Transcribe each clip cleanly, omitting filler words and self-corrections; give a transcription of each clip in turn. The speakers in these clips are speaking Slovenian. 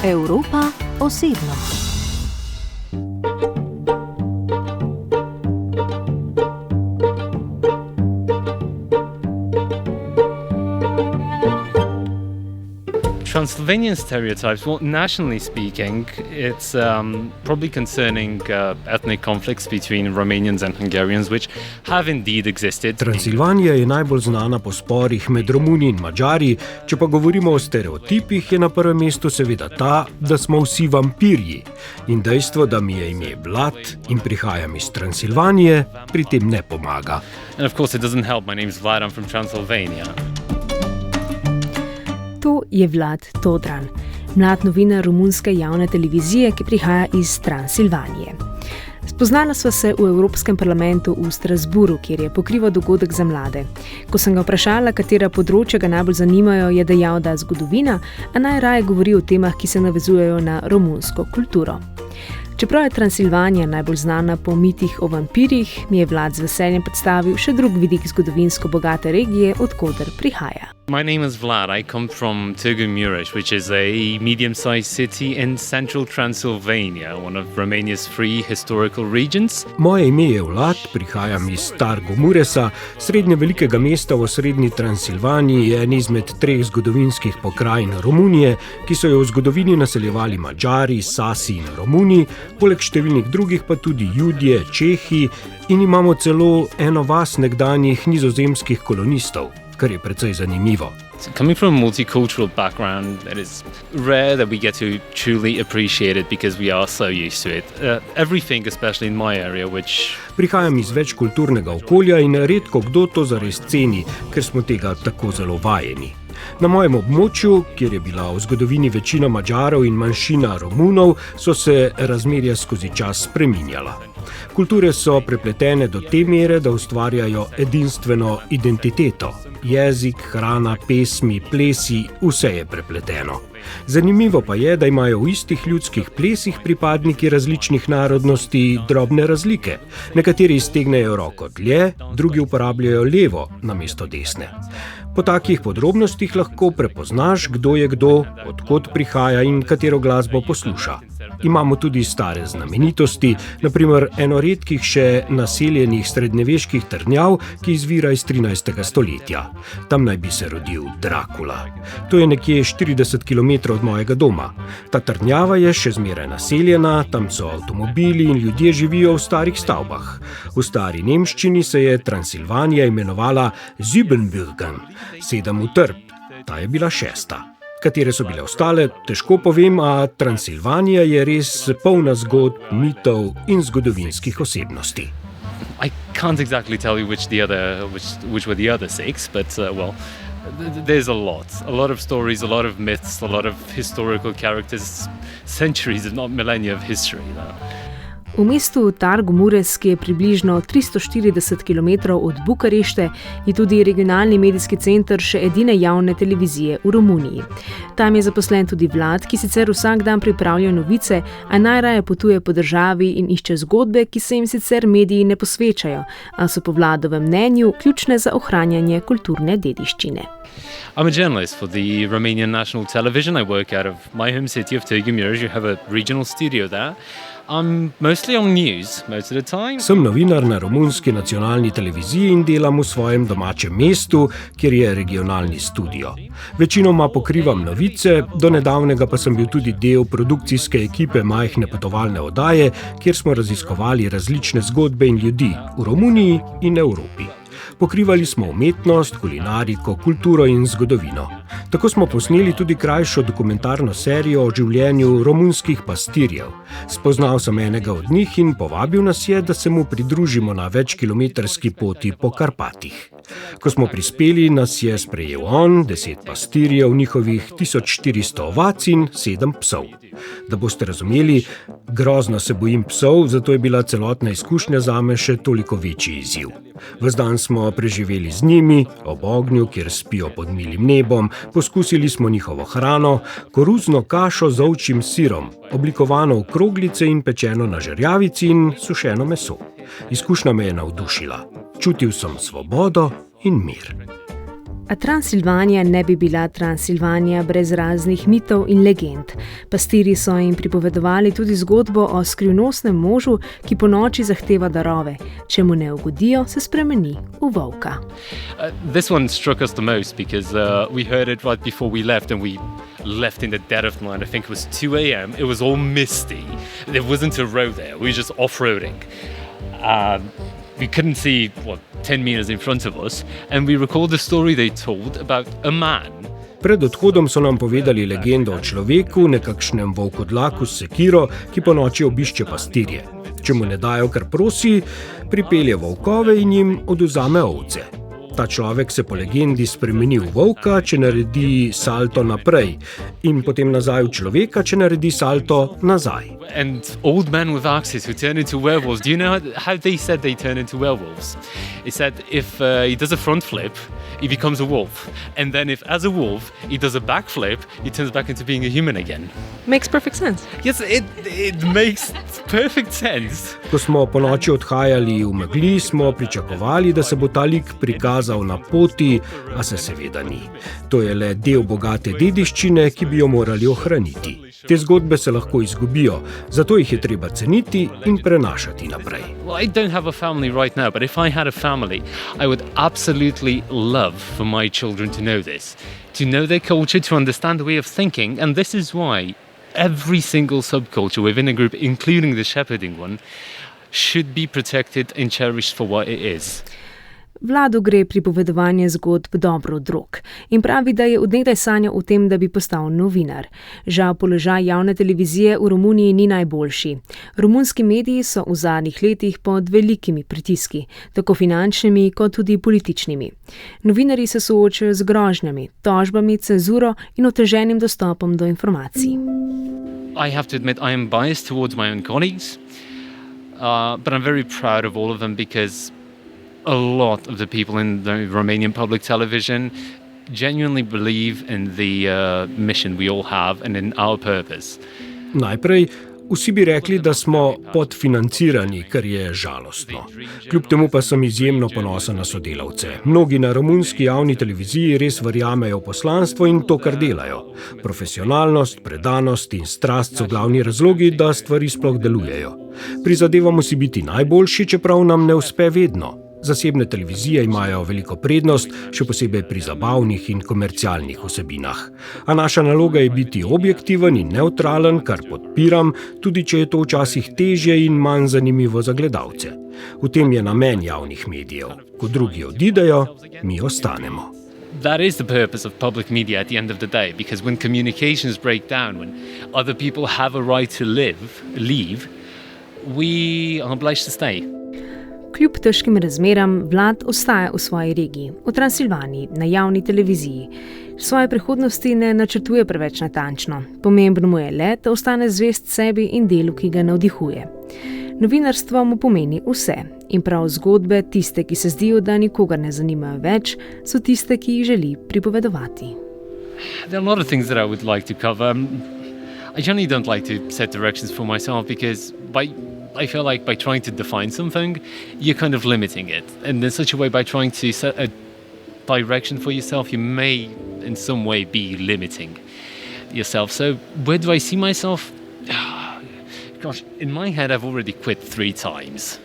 Evropa osebno. Transylvanian stereotypes, well, nationally speaking, it's probably concerning ethnic conflicts between Romanians and Hungarians, which have indeed existed. Transilvanija je najbolj znana po sporih med Romuni in Madžari, če pa govorimo o stereotipih, je na prvem mestu seveda ta, da smo vsi vampirji. In dejstvo, da mi je ime Vlad in prihajam iz Transilvanije, pri tem ne pomaga. And of course it doesn't help, my name's Vlad, I'm from Transylvania. To je Vlad Todran, mlad novinar romunske javne televizije, ki prihaja iz Transilvanije. Spoznala sva se v Evropskem parlamentu v Strasburu, kjer je pokrival dogodek za mlade. Ko sem ga vprašala, katera področja ga najbolj zanimajo, je dejal, da zgodovina, a najraje govori o temah, ki se navezujejo na romunsko kulturo. Čeprav je Transilvanija najbolj znana po mitih o vampirjih, mi je Vlad z veseljem predstavil še drug vidik zgodovinsko bogate regije, odkoder prihaja. My name is Vlad. I come from Târgu Mureș, which is a medium-sized city in central Transylvania, one of Romania's three historical regions. Moje ime je Vlad, prihajam iz Târgu Mureșa, srednje velikega mesta v osrednji Transilvaniji, je en izmed 3 zgodovinskih pokrajin Romunije, ki so jo v zgodovini naseljevali Madžari, Sasi in Romuni, poleg številnih drugih pa tudi Judje, Čehi in imamo celo eno vas nekdanjih nizozemskih kolonistov, kar je precej zanimivo. Coming from a multicultural background, it is rare that we get to truly appreciate it because we are so used to it. Everything, especially in my area, which... Prihajam iz večkulturnega okolja in redko kdo to zares ceni, ker smo tega tako zelo vajeni. Na mojem območju, kjer je bila v zgodovini večina Madžarov in manjšina Romunov, so se razmerja skozi čas spreminjala. Kulture so prepletene do te mere, da ustvarjajo edinstveno identiteto. Jezik, hrana, pesmi, plesi, vse je prepleteno. Zanimivo pa je, da imajo v istih ljudskih plesih pripadniki različnih narodnosti drobne razlike. Nekateri iztegnejo roko dlje, drugi uporabljajo levo namesto desne. Po takih podrobnostih lahko prepoznaš, kdo je kdo, od kod prihaja in katero glasbo posluša. Imamo tudi stare znamenitosti, na primer eno redkih še naseljenih srednjeveških trdnjav, ki izvira iz 13. stoletja. Tam naj bi se rodil Drakula. To je nekje 40 km od mojega doma. Ta trdnjava je še zmeraj naseljena, tam so avtomobili in ljudje živijo v starih stavbah. V stari nemščini se je Transilvanija imenovala Siebenbürgen, 7 utrp, ta je bila 6. Katere so bile ostale, težko povem, a Transilvanija je res polna zgodb, mitov in zgodovinskih osebnosti. I can't exactly tell you which were the other 6, but there's a lot of stories, a lot of myths, a lot of historical characters, centuries if not millennia of history. V mestu Târgu Mureș, ki je približno 340 km od Bukarešte, je tudi regionalni medijski center še edine javne televizije v Romuniji. Tam je zaposlen tudi Vlad, ki sicer vsak dan pripravlja novice, a najraje potuje po državi in išče zgodbe, ki se jim sicer mediji ne posvečajo, a so po Vladovem mnenju ključne za ohranjanje kulturne dediščine. I'm a journalist for the Romanian National Television. I work out of my home city of Târgu Mureș. You have a regional studio there. I'm mostly on news most of the time. Sem novinar na romunski nacionalni televiziji in delam v svojem domačem mestu, kjer je regionalni studio. Večinoma pokrivam novice, do nedavnega pa sem bil tudi del produkcijske ekipe majhne potovalne oddaje, kjer smo raziskovali različne zgodbe in ljudi v Romuniji in Evropi. Pokrivali smo umetnost, kulinariko, kulturo in zgodovino. Tako smo posneli tudi krajšo dokumentarno serijo o življenju romunskih pastirjev. Spoznal sem enega od njih in povabil nas je, da se mu pridružimo na večkilometrski poti po Karpatih. Ko smo prispeli, nas je sprejel on, 10 pastirjev, njihovih 1400 ovac in 7 psov. Da boste razumeli, grozno se bojim psov, zato je bila celotna izkušnja zame še toliko večji izziv. Ves dan smo preživeli z njimi, ob ognju, kjer spijo pod milim nebom, poskusili smo njihovo hrano, koruzno kašo z ovčjim sirom, oblikovano v kroglice in pečeno na žerjavici in sušeno meso. Izkušnja me je navdušila. Čutil sem svobodo in mir. A Transilvanija ne bi bila Transilvanija brez raznih mitov in legend. Pastirji so jim pripovedovali tudi zgodbo o skrivnostnem možu, ki po noči zahteva darove. Če mu ne ugodijo, se spremeni v volka. This one struck us the most because we heard it right before we left, and we left in the dead of night. I think it was 2 a.m. It was all misty. There wasn't a road there. We were just off-roading. We couldn't see, 10 meters in front of us, and we recalled the story they told about a man. Pred odhodom so nam povedali legendo o človeku, nekakšnem volkodlaku s sekiro, ki po noči obišče pastirje. Če mu ne dajo, kar prosi, pripelje volkove in jim odvzame ovce. Ta človek se po legendi spremeni v volka, če naredi salto naprej, in potem nazaj v človeka, če naredi salto nazaj. And old men with axes who turn into werewolves. Do you know how they said they turn into werewolves? He said if he does a front flip, he becomes a wolf. And then if as a wolf, he does a back flip, he turns back into being a human again. Makes perfect sense. Yes, it makes perfect sense. Ko smo po noči odhajali v megli, smo pričakovali, da se bo ta lik prikazal na poti, a se seveda ni. To je le del bogate dediščine, ki bi jo morali ohraniti. Te zgodbe se lahko izgubijo, zato jih je treba ceniti in prenašati naprej. Well, I don't have a family right now, but if I had a family, I would absolutely love for my children to know this, to know their culture, to understand the way of thinking, and this is why every single subculture within a group, including the shepherding one, should be protected and cherished for what it is. Vladu gre pripovedovanje zgodb dobro od rok in pravi, da je od nekdaj sanjal o tem, da bi postal novinar. Žal položaj javne televizije v Romuniji ni najboljši. Romunski mediji so v zadnjih letih pod velikimi pritiski, tako finančnimi kot tudi političnimi. Novinarji se soočajo z grožnjami, tožbami, cenzuro in oteženim dostopom do informacij. I have to admit I am biased towards my own colleagues, but I'm very proud of all of them because a lot of the people in the Romanian public television genuinely believe in the mission we all have and in our purpose. Najprej, vsi bi rekli, da smo podfinancirani, kar je žalostno. Kljub temu pa sem izjemno ponosen na sodelavce. Mnogi na romunski javni televiziji res verjamejo v poslanstvo in to, kar delajo. Profesionalnost, predanost in strast so glavni razlogi, da stvari sploh delujejo. Prizadevamo si biti najboljši, čeprav nam ne uspe vedno. Zasebne televizije imajo veliko prednost, še posebej pri zabavnih in komercialnih vsebinah. A naša naloga je biti objektiven in nevtralen, kar podpiram, tudi če je to včasih težje in manj zanimivo za gledalce. V tem je namen javnih medijev. Ko drugi odidejo, mi ostanemo. That is the purpose of public media at the end of the day, because when communications break down, when other people have a right to leave, we are obliged to stay. Kljub težkim razmeram, Vlad ostaja v svoji regiji, v Transilvaniji, na javni televiziji. Svoje prihodnosti ne načrtuje preveč natančno. Pomembno mu je le, da ostane zvest sebi in delu, ki ga navdihuje. Novinarstvo mu pomeni vse in prav zgodbe, tiste, ki se zdijo, da nikogar ne zanimajo več, so tiste, ki jih želi pripovedovati. There are a lot of things that I would like to cover. I generally don't like to set directions for myself because I feel like by trying to define something, you're kind of limiting it. And in such a way, by trying to set a direction for yourself, you may in some way be limiting yourself. So where do I see myself? Gosh, in my head, I've already quit 3 times.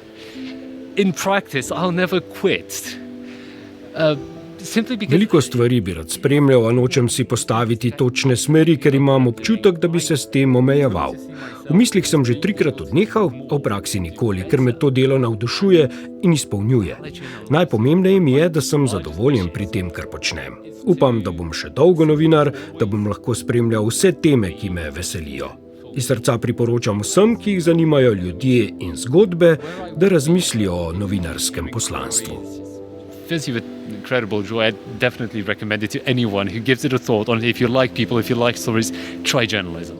In practice, I'll never quit. Veliko stvari bi rad spremljal, a nočem si postaviti točne smeri, ker imam občutek, da bi se s tem omejeval. V mislih sem že 3-krat odnehal, a v praksi nikoli, ker me to delo navdušuje in izpolnjuje. Najpomembneje mi je, da sem zadovoljen pri tem, kar počnem. Upam, da bom še dolgo novinar, da bom lahko spremljal vse teme, ki me veselijo. Iz srca priporočam vsem, ki jih zanimajo ljudje in zgodbe, da razmislijo o novinarskem poslanstvu. Fills you with incredible joy. I definitely recommend it to anyone who gives it a thought. On if you like people, if you like stories, try journalism.